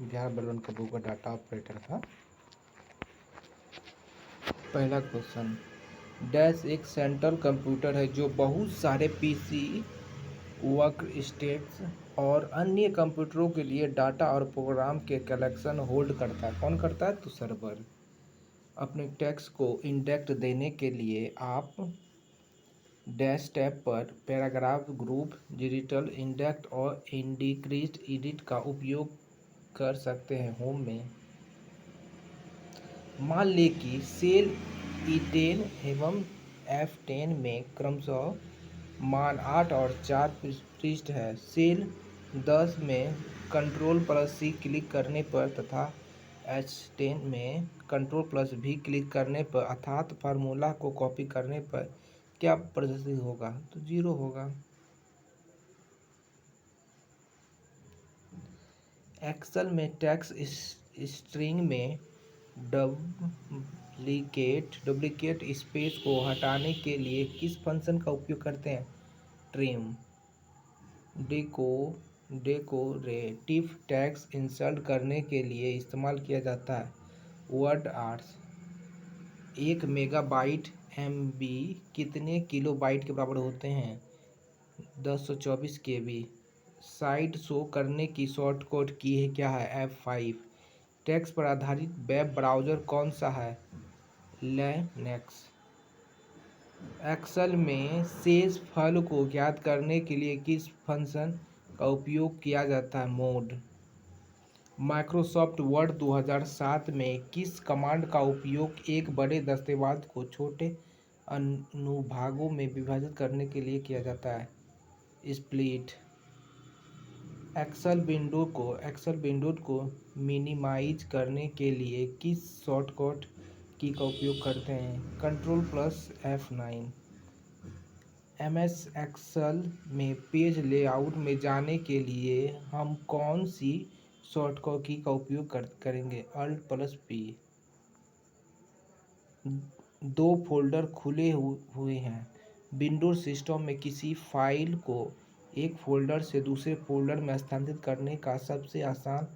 बिहार बलवन कबू का डाटा ऑपरेटर था। पहला क्वेश्चन, डैश एक सेंट्रल कंप्यूटर है जो बहुत सारे पीसी, वर्क स्टेट्स और अन्य कंप्यूटरों के लिए डाटा और प्रोग्राम के कलेक्शन होल्ड करता है। कौन करता है? तो सर्वर। अपने टेक्स्ट को इंडेक्स देने के लिए आप डैश टैब पर पैराग्राफ, ग्रुप, डिजिटल इंडेक्स और इंडिक्रीज एडिट का उपयोग कर सकते हैं। होम में मान लें कि सेल E10 एवं F10 में क्रमशः मान 8 और 4 पृष्ठ है। सेल 10 में Ctrl+C क्लिक करने पर तथा H10 में Ctrl+V क्लिक करने पर अर्थात फार्मूला को कॉपी करने पर क्या प्रदर्शित होगा? तो 0 होगा। एक्सेल में टेक्स्ट स्ट्रिंग में डुप्लीकेट स्पेस को हटाने के लिए किस फंक्शन का उपयोग करते हैं? ट्रिम। डेकोरेटिव टेक्स्ट इंसर्ट करने के लिए इस्तेमाल किया जाता है वर्ड आर्ट्स। 1 मेगाबाइट MB कितने किलोबाइट के बराबर होते हैं? 1024 KB। साइट शो करने की शॉर्टकट की है क्या है? F5। टेक्स्ट पर आधारित वेब ब्राउज़र कौन सा है? लिनक्स। एक्सेल में शेष फल को ज्ञात करने के लिए किस फंक्शन का उपयोग किया जाता है? मोड। माइक्रोसॉफ्ट वर्ड 2007 में किस कमांड का उपयोग एक बड़े दस्तावेज़ को छोटे अनुभागों में विभाजित करने के लिए किया जाता है? स्प्लिट। एक्सेल विंडो को मिनिमाइज करने के लिए किस शॉर्टकट की का उपयोग करते हैं? Ctrl+F9। MS एक्सेल में पेज लेआउट में जाने के लिए हम कौन सी शॉर्टकट की का उपयोग करेंगे? Alt+P। 2 फोल्डर खुले हुए हैं। विंडोज सिस्टम में किसी फाइल को एक फोल्डर से दूसरे फोल्डर में स्थानांतरित करने का सबसे आसान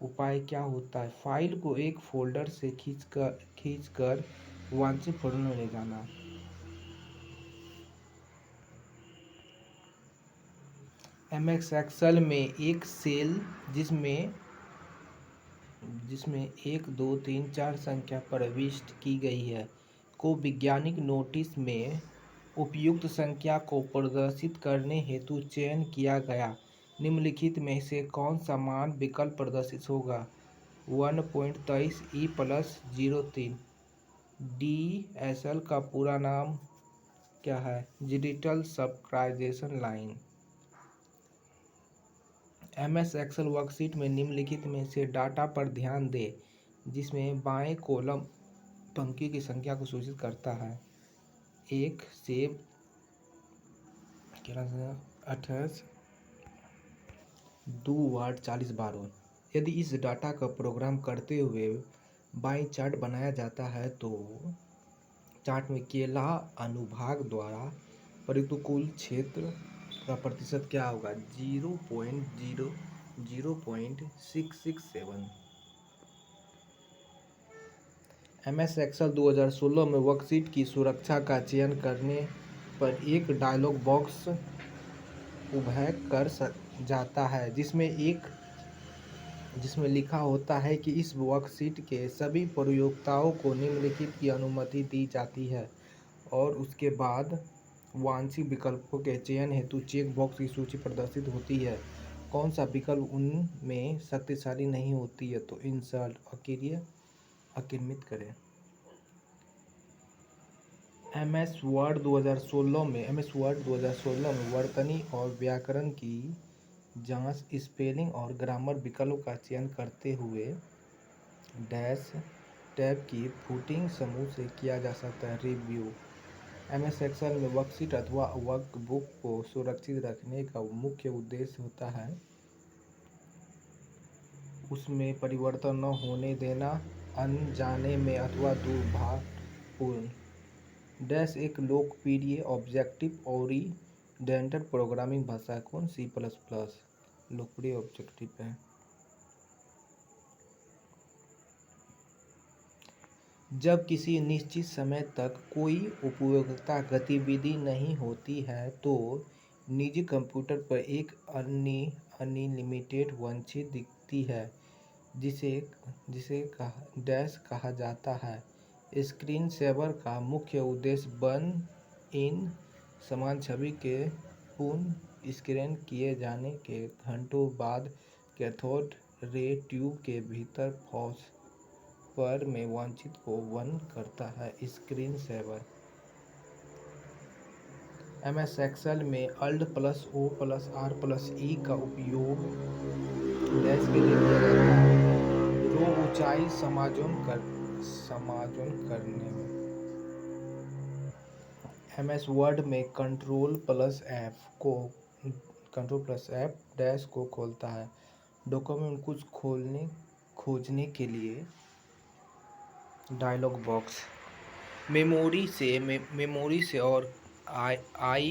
उपाय क्या होता है? फाइल को एक फोल्डर से खींचकर वांछित फोल्डर में ले जाना। MS एक्सेल में एक सेल जिसमें 1 2 3 4 संख्या प्रविष्ट की गई है को वैज्ञानिक नोटिस में उपयुक्त संख्या को प्रदर्शित करने हेतु चयन किया गया। निम्नलिखित में से कौन सा मान विकल्प प्रदर्शित होगा? 1.23E+03। DSL का पूरा नाम क्या है? Digital subscriber line. MS Excel worksheet में निम्नलिखित में से डाटा पर ध्यान दें जिसमें बाएं कॉलम पंक्ति की संख्या को सूचित करता है। 1 सेब 28 2 वाट 40 12। यदि इस डाटा का प्रोग्राम करते हुए बाई चार्ट बनाया जाता है तो चार्ट में केला अनुभाग द्वारा प्रतिकूल क्षेत्र का प्रतिशत क्या होगा? 0.667। MS एक्सेल 2016 में वर्कशीट की सुरक्षा का चयन करने पर एक डायलॉग बॉक्स उभय कर जाता है जिसमें लिखा होता है कि इस वर्कशीट के सभी प्रयोक्ताओं को निम्नलिखित की अनुमति दी जाती है और उसके बाद वांछित विकल्पों के चयन हेतु चेक बॉक्स की सूची प्रदर्शित होती है। कौन सा विकल्प उनमें शक्तिशाली नहीं होती है? तो इंसर्ट अकिन्मित करें। MS वर्ड 2016 में वर्तनी और व्याकरण की जांच स्पेलिंग और ग्रामर विकल्प का चयन करते हुए डैश टैब की फुटिंग समूह से किया जा सकता है। रिव्यू। MS एक्सेल में वर्कशीट अथवा वर्कबुक को सुरक्षित रखने का मुख्य उद्देश्य होता है उसमें परिवर्तन न होने देना, अनजाने में अथवा दुर्भावनापूर्ण। डैश एक लोकप्रिय ऑब्जेक्टिव ओरिएंटेड प्रोग्रामिंग भाषा है। कौन? C++ लोकप्रिय ऑब्जेक्टिव है। जब किसी निश्चित समय तक कोई उपयोगिता गतिविधि नहीं होती है तो निजी कंप्यूटर पर एक अनलिमिटेड वांछित दिखती है जिसे जिसे डैश कहा जाता है। स्क्रीन सेवर का मुख्य उद्देश्य बन इन समान छवि के पुनः स्कैन किए जाने के घंटों बाद कैथोड रे ट्यूब के भीतर फॉस्फर में वांछित को बंद करता है। स्क्रीन सेवर MS एक्सेल में alt plus O plus R plus E का उपयोग डैश के लिए किया जाता है रो ऊंचाई समायोजन करने में। MS वर्ड में कंट्रोल प्लस एफ डैश को खोलता है डॉक्यूमेंट कुछ खोजने के लिए। डायलॉग बॉक्स मेमोरी से और आई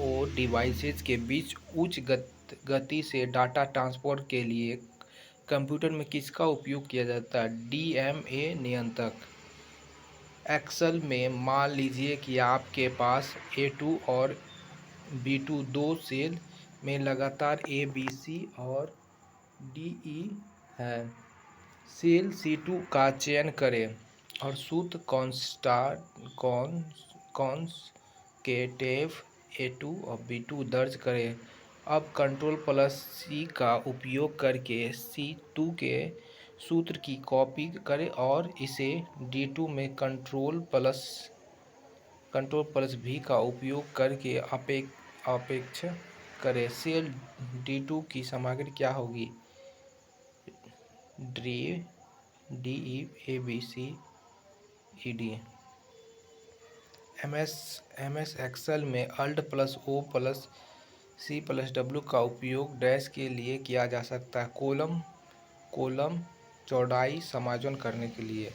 ओ डिवाइसेस के बीच उच्च गति से डाटा ट्रांसपोर्ट के लिए कंप्यूटर में किसका उपयोग किया जाता है? DMA नियंत्रक। एक्सेल में मान लीजिए कि आपके पास A2 और B2 दो सेल में लगातार A, B, C और D, E है। सेल C2 का चयन करें और सूत्र कॉन्स्टेंटिव A2 और B2 दर्ज करें। अब कंट्रोल प्लस C का उपयोग करके C2 के सूत्र की कॉपी करें और इसे D2 में कंट्रोल प्लस V का उपयोग करके अपेक्ष करें। सेल D2 की सामग्री क्या होगी? D, E, A, B, C, E, D। MS Excel में alt plus O plus C plus W का उपयोग डैश के लिए किया जा सकता है कॉलम चौड़ाई समायोजन करने के लिए।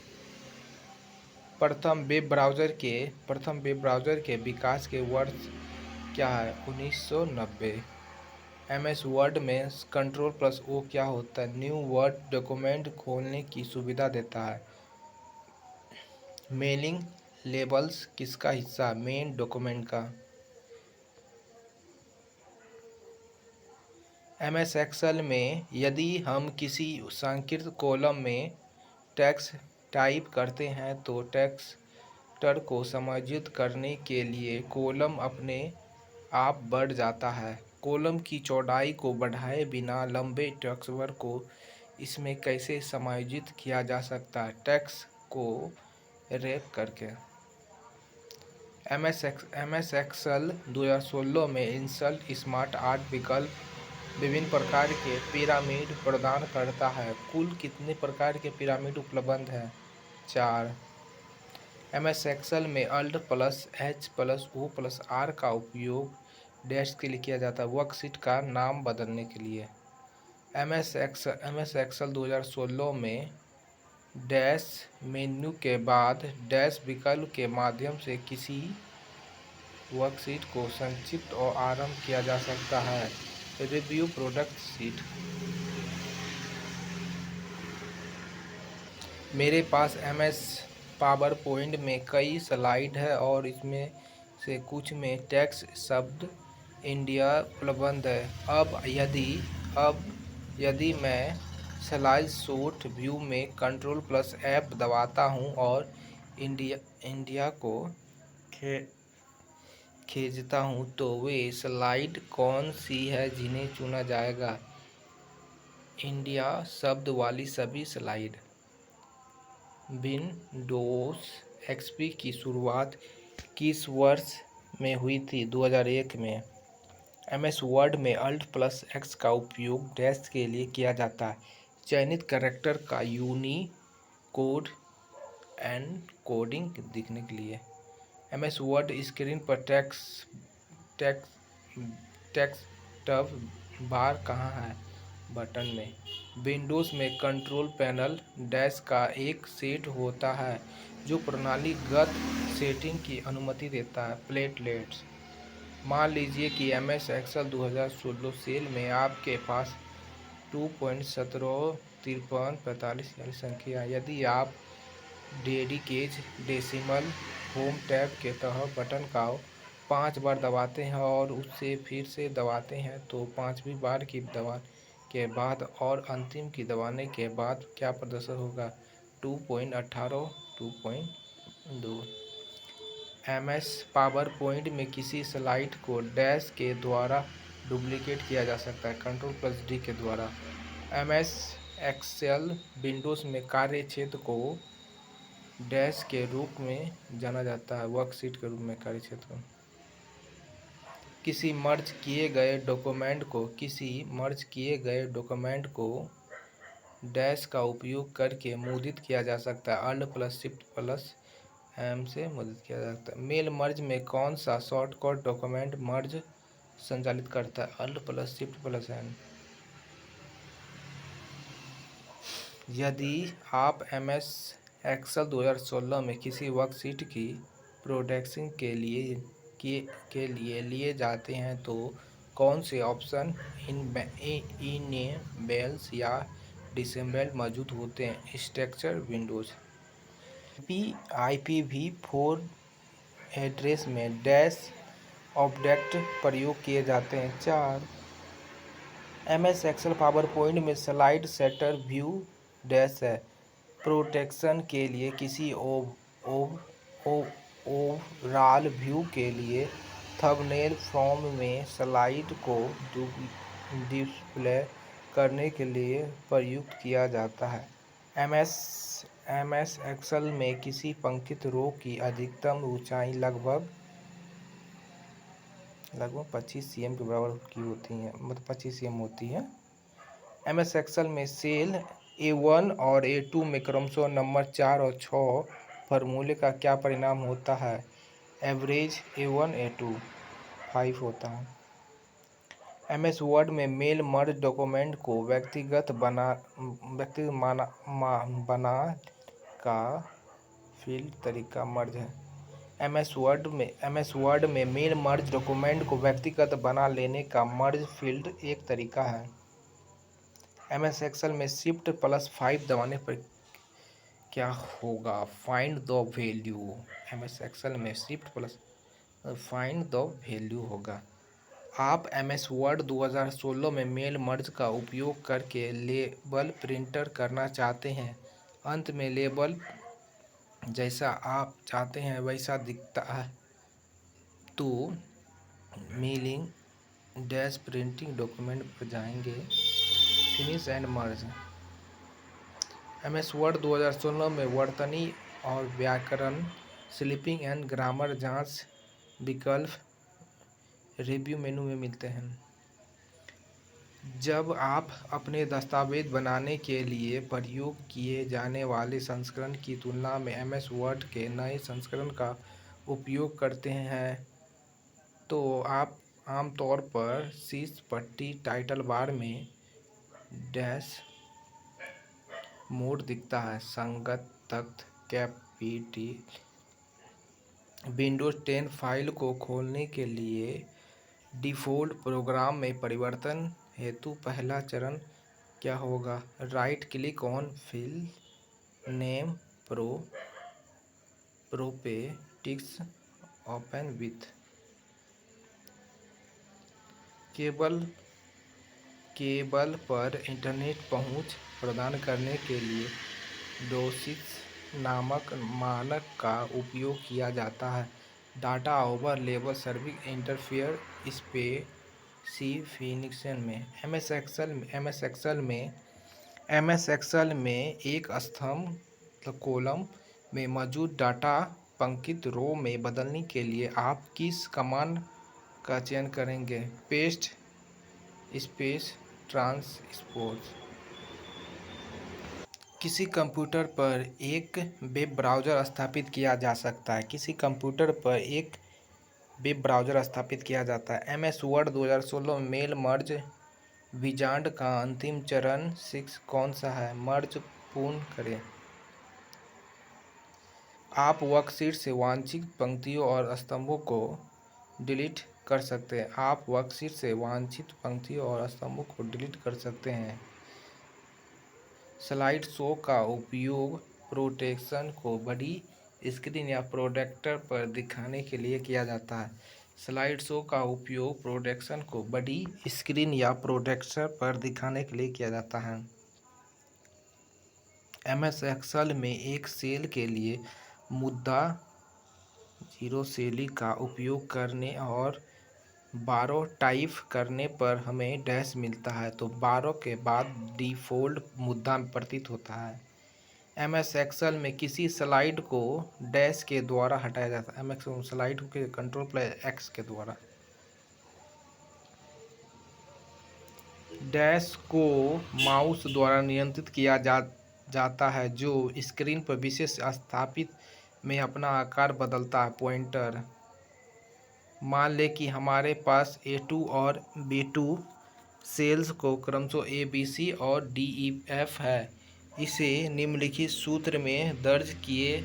प्रथम वेब ब्राउज़र के विकास के वर्ष क्या है? 1990। MS वर्ड में कंट्रोल प्लस O क्या होता है? न्यू वर्ड डॉक्यूमेंट खोलने की सुविधा देता है। मेलिंग लेबल्स किसका हिस्सा? मेन डॉक्यूमेंट का। MS एक्सेल में यदि हम किसी संकीर्ण कॉलम में टेक्स्ट टाइप करते हैं तो टेक्स्ट को समायोजित करने के लिए कॉलम अपने आप बढ़ जाता है। कॉलम की चौड़ाई को बढ़ाए बिना लंबे टेक्स्ट को इसमें कैसे समायोजित किया जा सकता है? टेक्स्ट को रैप करके। MS एक्सेल 2016 में इंसर्ट स्मार्ट आर्ट विकल्प विभिन्न प्रकार के पिरामिड प्रदान करता है। कुल कितने प्रकार के पिरामिड उपलब्ध हैं? 4। MS एक्सेल में alt plus H plus O plus R का उपयोग डैश के लिए किया जाता है वर्कशीट का नाम बदलने के लिए। MS एक्सेल 2016 में डैश मेन्यू के बाद डैश विकल्प के माध्यम से किसी वर्कशीट को संक्षिप्त और आरंभ किया जा सकता है। Review product sheet. मेरे पास MS पावर पॉइंट में कई स्लाइड है और इसमें से कुछ में टेक्स्ट शब्द इंडिया उपलब्ध है। अब यदि मैं स्लाइड शॉट व्यू में कंट्रोल प्लस F दबाता हूं और इंडिया को खींचता हूं तो वे स्लाइड कौन सी है जिन्हें चुना जाएगा? इंडिया शब्द वाली सभी स्लाइड। विंडोज XP की शुरुआत किस वर्ष में हुई थी? 2001 में। MS वर्ड में अल्ट प्लस X का उपयोग डैश के लिए किया जाता है चयनित कैरेक्टर का यूनिकोड एनकोडिंग दिखने के लिए। MS वर्ड स्क्रीन पर टेक्स्ट बार कहाँ है? बटन में। विंडोज़ में कंट्रोल पैनल डैश का एक सेट होता है जो प्रणालीगत सेटिंग की अनुमति देता है। प्लेटलेट्स। मान लीजिए कि MS एक्सेल 2016 सेल में आपके पास 2.17 53 45 संख्या। यदि आप डेडिकेट डेसिमल होम टैब के तहत बटन का 5 बार दबाते हैं और उससे फिर से दबाते हैं तो 5वीं बार की दबा के बाद और अंतिम की दबाने के बाद क्या प्रदर्शन होगा? 2.18 2.2 MS पावर पॉइंट में किसी स्लाइड को डैश के द्वारा डुप्लिकेट किया जा सकता है Ctrl+D के द्वारा। MS एक्सेल विंडोज़ में कार्य क्षेत्र को डैश के रूप में जाना जाता है, वर्कशीट के रूप में कार्य क्षेत्र। किसी मर्ज किए गए डॉक्यूमेंट को डैश का उपयोग करके मुद्रित किया जा सकता है Alt+Shift+M से मुद्रित किया जा सकता है। मेल मर्ज में कौन सा शॉर्टकट डॉक्यूमेंट मर्ज संचालित करता है? Alt+Shift+N। यदि आप MS एक्सेल 2016 में किसी वर्कशीट की प्रोडक्शन के लिए लिए जाते हैं तो कौन से ऑप्शन इनेबल्स या डिसेबल मौजूद होते हैं? Structure Windows. IPv4 एड्रेस में डैश ऑब्जेक्ट प्रयोग किए जाते हैं। 4 MS एक्सेल पावर पॉइंट में स्लाइड सेटर व्यू डैश है। प्रोटेक्शन के लिए किसी ओवरऑल व्यू के लिए थंबनेल फॉर्म में स्लाइड को डिस्प्ले करने के लिए प्रयुक्त किया जाता है। MS एक्सेल में किसी पंक्तित रो की अधिकतम ऊंचाई लगभग 25 cm के बराबर की होती है, मतलब 25 cm होती है। MS एक्सेल में सेल A1 और A2 में क्रमशः नंबर 4 और 6 फार्मूले का क्या परिणाम होता है? एवरेज A1 A2 5 होता है। MS वर्ड में मेल मर्ज डॉक्यूमेंट को व्यक्तिगत बना का फील्ड तरीका मर्ज है। MS वर्ड में मेल मर्ज डॉक्यूमेंट को व्यक्तिगत बना लेने का मर्ज फील्ड एक तरीका है। MS एक्सेल में Shift+5 दबाने पर क्या होगा? Find the value. MS Excel में फाइंड द वैल्यू होगा। आप MS वर्ड 2016 में मेल मर्ज का उपयोग करके लेबल प्रिंटर करना चाहते हैं। अंत में लेबल जैसा आप चाहते हैं वैसा दिखता है तो मिलिंग डैश प्रिंटिंग डॉक्यूमेंट पर जाएंगे, finish and merge. MS word 2016 में वर्तनी और व्याकरण स्लीपिंग एंड ग्रामर जांच विकल्प रिव्यू मेनू में मिलते हैं। जब आप अपने दस्तावेज बनाने के लिए प्रयोग किए जाने वाले संस्करण की तुलना में MS वर्ड के नए संस्करण का उपयोग करते हैं तो आप आमतौर पर शीर्ष पट्टी टाइटल बार में डैश मोड दिखता है। संगत तख्त कैपिटल। विंडोज 10 फाइल को खोलने के लिए डिफ़ॉल्ट प्रोग्राम में परिवर्तन हेतु पहला चरण क्या होगा? Right click on file name properties open with. Cable पर इंटरनेट पहुंच प्रदान करने के लिए डोसिस नामक मानक का उपयोग किया जाता है। Data over level service interfere specification में MS एक्सेल में एक स्तंभ कॉलम में मौजूद डाटा पंक्तित रो में बदलने के लिए आप किस कमांड का चयन करेंगे? Paste space transpose. किसी कंप्यूटर पर एक वेब ब्राउज़र स्थापित किया जा सकता है। किसी कंप्यूटर पर एक वेब ब्राउज़र स्थापित किया जाता है। MS वर्ड 2016 में मेल मर्ज विजार्ड का अंतिम चरण 6 कौन सा है? मर्ज पूर्ण करें। आप वर्कशीट से वांछित पंक्तियों और स्तंभों को डिलीट कर सकते हैं। आप वर्कशीट से वांछित पंक्तियों और स्तंभों को डिलीट कर सकते हैं। स्लाइड शो का उपयोग प्रोटेक्शन को बड़ी स्क्रीन या प्रोजेक्टर पर दिखाने के लिए किया जाता है। स्लाइड शो का उपयोग प्रोजेक्शन को बड़ी स्क्रीन या प्रोजेक्टर पर दिखाने के लिए किया जाता है। MS एक्सेल में एक सेल के लिए मुद्दा 0 शैली का उपयोग करने और 12 टाइप करने पर हमें डैश मिलता है, तो 12 के बाद डिफ़ॉल्ट मुद्दा प्रतीत होता है। MS एक्सेल में किसी स्लाइड को डैश के द्वारा हटाया जाता है। MS स्लाइड के Ctrl+X के द्वारा डैश को माउस द्वारा नियंत्रित किया जाता है, जो स्क्रीन पर विशेष स्थापित में अपना आकार बदलता है। पॉइंटर, मान लें कि हमारे पास A2 और B2 सेल्स को क्रमशः ABC और DEF है। इसे निम्नलिखित सूत्र में दर्ज किए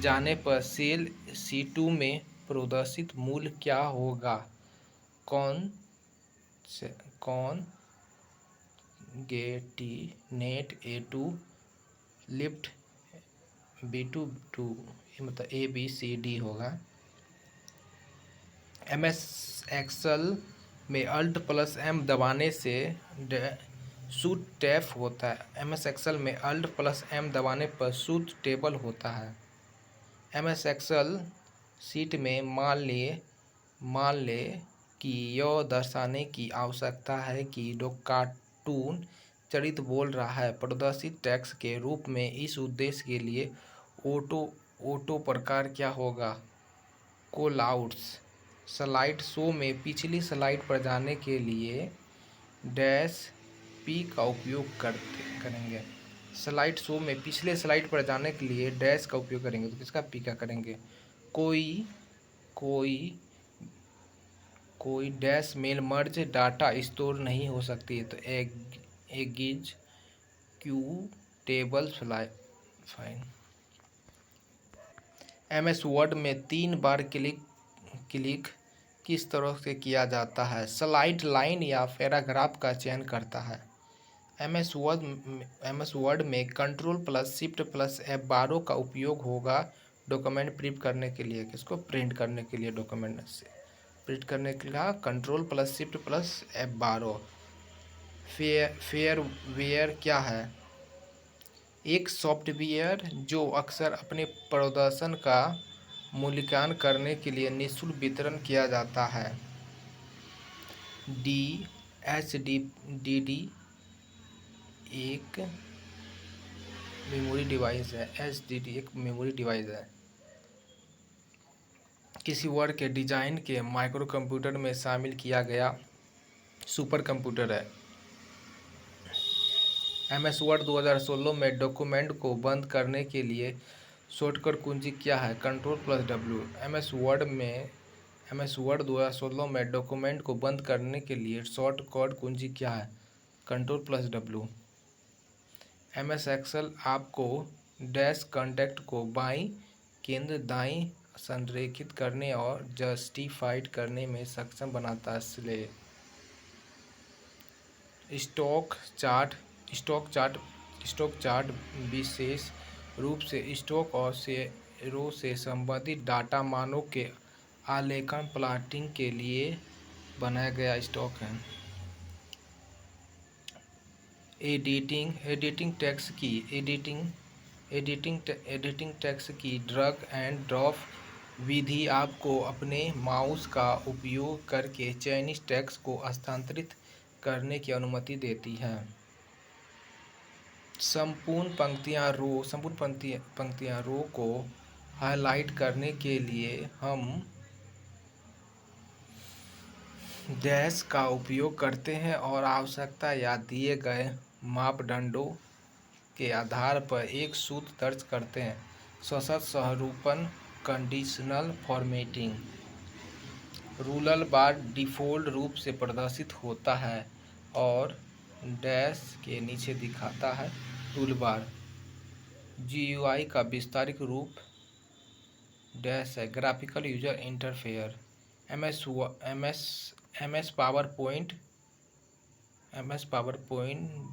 जाने पर सेल C2 में प्रदर्शित मूल्य क्या होगा? Net A2 lift B2 to मतलब ABCD होगा। MS एक्सेल में Alt+M दबाने से शूट टैब होता है। MS एक्सेल में Alt+M दबाने पर शूट टेबल होता है। MS एक्सेल शीट में मान ले कि यह दर्शाने की आवश्यकता है कि जो कार्टून चरित्र बोल रहा है प्रदर्शित टेक्स्ट के रूप में। इस उद्देश्य के लिए ऑटो प्रकार क्या होगा? कॉलआउट्स। स्लाइड शो में पिछली स्लाइड पर जाने के लिए डैश P का उपयोग करेंगे। स्लाइड शो में पिछले स्लाइड पर जाने के लिए डैश का उपयोग करेंगे, तो किसका P का करेंगे? कोई dash mail merge data store नहीं हो सकती है, तो एग्जिक्यूटेबल फाइन। MS वर्ड में 3 बार क्लिक किस तरह से किया जाता है? स्लाइड लाइन या पैराग्राफ का चयन करता है। MS वर्ड में Ctrl+Shift+F12 का उपयोग होगा डॉक्यूमेंट प्रिंट करने के लिए। किसको प्रिंट करने के लिए? डॉक्यूमेंट से प्रिंट करने के लिए Ctrl+Shift+F12। फेयरवेयर क्या है? एक सॉफ्टवेयर जो अक्सर अपने प्रदर्शन का मूल्यांकन करने के लिए निःशुल्क वितरण किया जाता है। HDD एक मेमोरी डिवाइस है। HDD एक मेमोरी डिवाइस है। किसी वर्ड के डिजाइन के माइक्रो कंप्यूटर में शामिल किया गया सुपर कंप्यूटर है। MS वर्ड 2016 में डॉक्यूमेंट को बंद करने के लिए शॉर्टकट कुंजी क्या है? Ctrl+W। MS वर्ड 2016 में डॉक्यूमेंट को बंद करने के लिए शॉर्टकट कुंजी क्या है? Ctrl+W। MS एक्सेल आपको डैश कॉन्टेक्ट को बाईं केंद्र दाईं संरेखित करने और जस्टिफाइड करने में सक्षम बनाता है। इसलिए स्टॉक चार्ट विशेष रूप से स्टॉक और शेयरों से संबंधित डाटा मानों के आलेखन प्लॉटिंग के लिए बनाया गया स्टॉक है। एडिटिंग टेक्स्ट की ड्रैग एंड ड्रॉप विधि आपको अपने माउस का उपयोग करके चयनित टेक्स्ट को स्थानांतरित करने की अनुमति देती है। संपूर्ण पंक्तियाँ रो को हाईलाइट करने के लिए हम डैश का उपयोग करते हैं और आवश्यकता या दिए गए मापदंडों के आधार पर एक सूत्र दर्ज करते हैं। सशर्त स्वरूपन कंडीशनल फॉर्मेटिंग। रूलर बार डिफ़ॉल्ट रूप से प्रदर्शित होता है और डैश के नीचे दिखाता है। टूलबार GUI का विस्तारित रूप डैश है। Graphical user interfere MS PowerPoint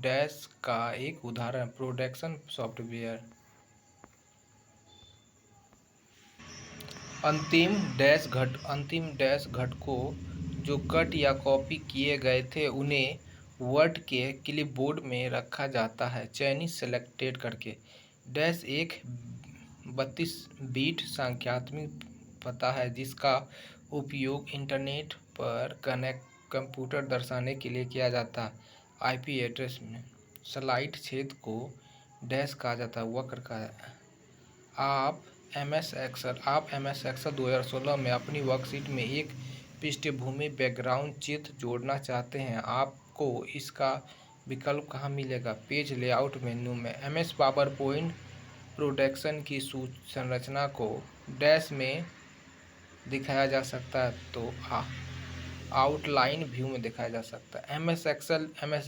dash का एक उदाहरण प्रोडक्शन सॉफ्टवेयर। अंतिम डैश घटकों जो कट या कॉपी किए गए थे उन्हें वर्ड के क्लिपबोर्ड में रखा जाता है चयनित सेलेक्टेड करके। डैश एक 32 बीट संख्यात्मक पता है जिसका उपयोग इंटरनेट पर कनेक्ट कंप्यूटर दर्शाने के लिए किया जाता है। आईपी एड्रेस में स्लाइड छेद को डैश कहा जाता है, वक्र का। आप एम एस एक्सेल 2016 में अपनी वर्कशीट में एक पृष्ठभूमि बैकग्राउंड चित्र जोड़ना चाहते हैं, आपको इसका विकल्प कहाँ मिलेगा? पेज लेआउट मेन्यू में। M S PowerPoint production की संरचना को डैश में दिखाया जा सकता है तो आउटलाइन व्यू में दिखाया जा सकता है। एम एस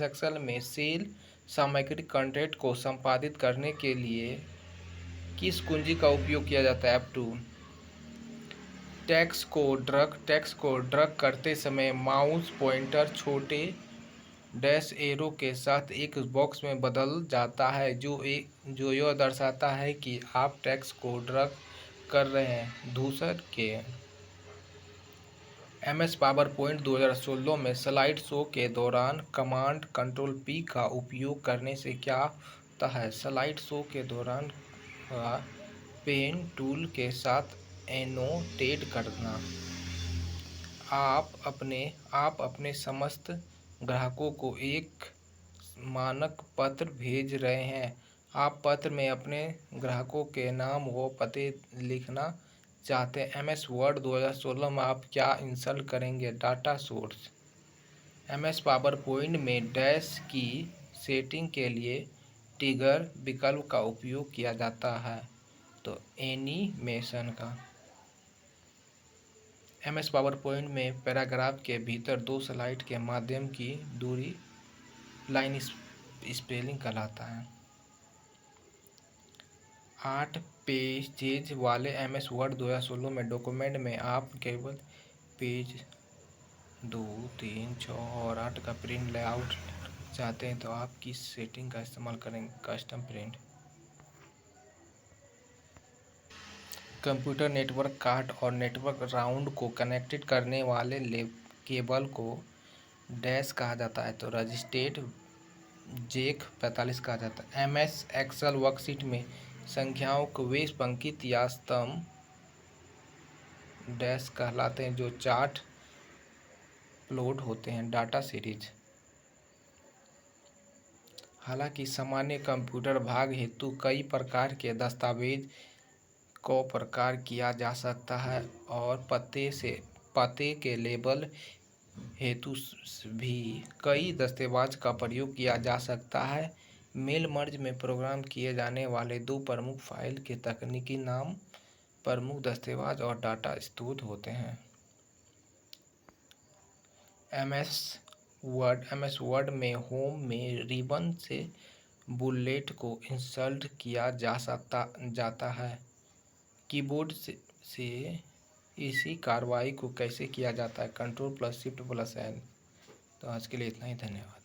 एक्सेल में सेल सामग्री कंटेंट को संपादित करने के लिए किस कुंजी का उपयोग किया जाता है? F2। टेक्स्ट को ड्रग करते समय माउस पॉइंटर छोटे डैश एरो के साथ एक बॉक्स में बदल जाता है जो यह दर्शाता है कि आप टेक्स्ट को ड्रग कर रहे हैं। धूसर के MS पावर पॉइंट 2016 में स्लाइड शो के दौरान कमांड कंट्रोल P का उपयोग करने से क्या होता है? स्लाइड शो के दौरान पेन टूल के साथ एनोटेट करना। आप अपने समस्त ग्राहकों को एक मानक पत्र भेज रहे हैं। आप पत्र में अपने ग्राहकों के नाम व पते लिखना चाहते हैं। MS वर्ड 2016 में आप क्या इंस्टॉल करेंगे? Data source. MS power point में डैश की सेटिंग के लिए ट्रिगर विकल्प का उपयोग किया जाता है तो एनिमेशन का। MS पावर पॉइंट में पैराग्राफ के भीतर दो स्लाइड के माध्यम की दूरी लाइन स्पेलिंग कहलाता है। 8 पेजेज वाले MS वर्ड 2016 में डॉक्यूमेंट में आप केवल पेज 2, 3, 6 और 8 का प्रिंट लेआउट चाहते हैं तो आप किस सेटिंग का इस्तेमाल करेंगे? Custom print. Computer network card और नेटवर्क राउंड को कनेक्टेड करने वाले केबल को डैश कहा जाता है तो रजिस्टर्ड जैक 45 कहा जाता है। MS एक्सेल वर्कशीट में संख्याओं को वे पंक्ति या स्तंभ डैश कहलाते हैं जो चार्ट प्लॉट होते हैं। Data series. हालांकि सामान्य कंप्यूटर भाग हेतु कई प्रकार के दस्तावेज को प्रकार किया जा सकता है और पते के लेबल हेतु भी कई दस्तावेज का प्रयोग किया जा सकता है। मेल मर्ज में प्रोग्राम किए जाने वाले दो प्रमुख फाइल के तकनीकी नाम प्रमुख दस्तावेज और डाटा स्रोत होते हैं। MS वर्ड में होम में रिबन से बुलेट को इंसर्ट किया जाता है। कीबोर्ड से इसी कार्रवाई को कैसे किया जाता है? Ctrl+Shift+L। तो आज के लिए इतना ही, धन्यवाद।